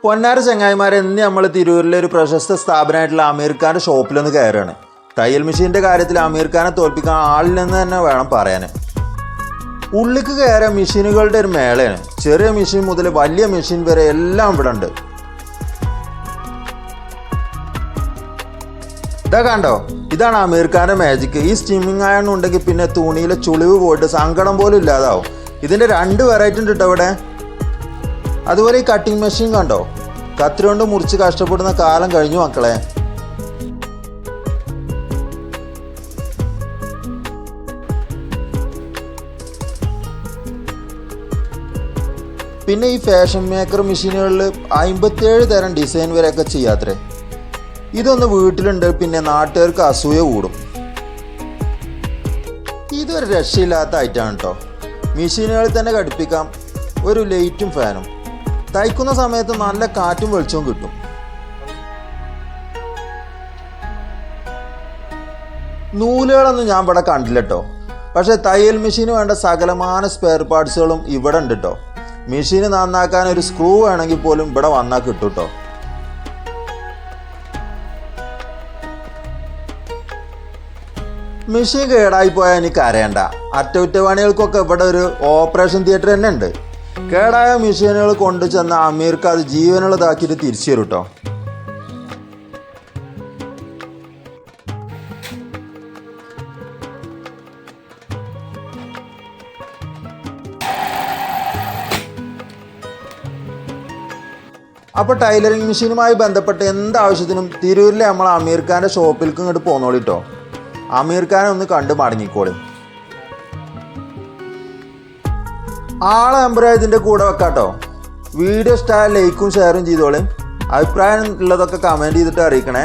പൊന്നാര ചങ്ങായിമാരെ ഇന്ന് നമ്മൾ തിരൂരിലെ ഒരു പ്രശസ്ത സ്ഥാപനമായിട്ടുള്ള അമീർ ഖാൻ്റെ ഷോപ്പിലൊന്ന് കയറുകയാണ്. തയ്യൽ മെഷീൻ്റെ കാര്യത്തിൽ അമീർ ഖാനെ തോൽപ്പിക്കാൻ ആളിൽ നിന്ന് തന്നെ വേണം പറയാൻ. ഉള്ളിക്ക് കയറിയ മെഷീനുകളുടെ ഒരു മേളയാണ്. ചെറിയ മെഷീൻ മുതൽ വലിയ മെഷീൻ വരെ എല്ലാം ഇവിടെ ഉണ്ട്. ഇതാ കണ്ടോ, ഇതാണ് അമീർ ഖാൻ്റെ മാജിക്. ഈ സ്റ്റിമ്മിങ് അയൺ ഉണ്ടെങ്കിൽ പിന്നെ തുണിയിലെ ചുളിവ് പോയിട്ട് സങ്കടം പോലും ഇല്ലാതാവും. ഇതിൻ്റെ 2 വെറൈറ്റി ഉണ്ട് കേട്ടോ ഇവിടെ. അതുപോലെ ഈ കട്ടിങ് മെഷീൻ കണ്ടോ, കത്തിരി കൊണ്ട് മുറിച്ച് കഷ്ടപ്പെടുന്ന കാലം കഴിഞ്ഞു മക്കളെ. പിന്നെ ഈ ഫാഷൻ മേക്കർ മെഷീനുകളിൽ 57 തരം ഡിസൈൻ വരെയൊക്കെ ചെയ്യാത്രേ. ഇതൊന്ന് വീട്ടിലുണ്ട്, പിന്നെ നാട്ടുകാർക്ക് അസൂയ കൂടും. ഇതൊരു രക്ഷയില്ലാത്ത ഐറ്റമാണ് കേട്ടോ. മെഷീനുകളിൽ തന്നെ ഘടിപ്പിക്കാം, ഒരു ലൈറ്റും ഫാനും. തയ്ക്കുന്ന സമയത്ത് നല്ല കാറ്റും വെളിച്ചവും കിട്ടും. നൂലുകളൊന്നും ഞാൻ ഇവിടെ കണ്ടില്ല കേട്ടോ. പക്ഷേ തയ്യൽ മെഷീന് വേണ്ട സകലമാന സ്പെയർ പാർട്സുകളും ഇവിടെ ഉണ്ട് കേട്ടോ. മെഷീന് നന്നാക്കാൻ ഒരു സ്ക്രൂ വേണമെങ്കിൽ പോലും ഇവിടെ വന്നാൽ കിട്ടും കേട്ടോ. മെഷീൻ കേടായി പോയാൽ എനിക്ക് അറിയണ്ട. അറ്റകുറ്റപ്പണികൾക്കൊക്കെ ഇവിടെ ഒരു ഓപ്പറേഷൻ തിയേറ്റർ തന്നെ ഉണ്ട്. കേടായ മെഷീനുകൾ കൊണ്ടു ചെന്ന അമീർക്ക് അത് ജീവനുള്ളതാക്കിയിട്ട് തിരിച്ചു തരും കേട്ടോ. അപ്പോൾ ടൈലറിങ് മെഷീനുമായി ബന്ധപ്പെട്ട് എന്താവശ്യത്തിനും തിരൂരിലെ നമ്മൾ അമീർ ഖാൻ്റെ ഷോപ്പിലേക്ക് ഇങ്ങോട്ട് പോന്നോളി കേട്ടോ. അമീർ ഖാനെ ഒന്ന് കണ്ട് മടങ്ങിക്കോളി. ആളെ നമ്പറായി ഇതിൻ്റെ കൂടെ വെക്കാട്ടോ. വീഡിയോ ഇഷ്ടമായ ലൈക്കും ഷെയറും ചെയ്തോളി. അഭിപ്രായം ഉള്ളതൊക്കെ കമൻറ്റ് ചെയ്തിട്ട് അറിയിക്കണേ.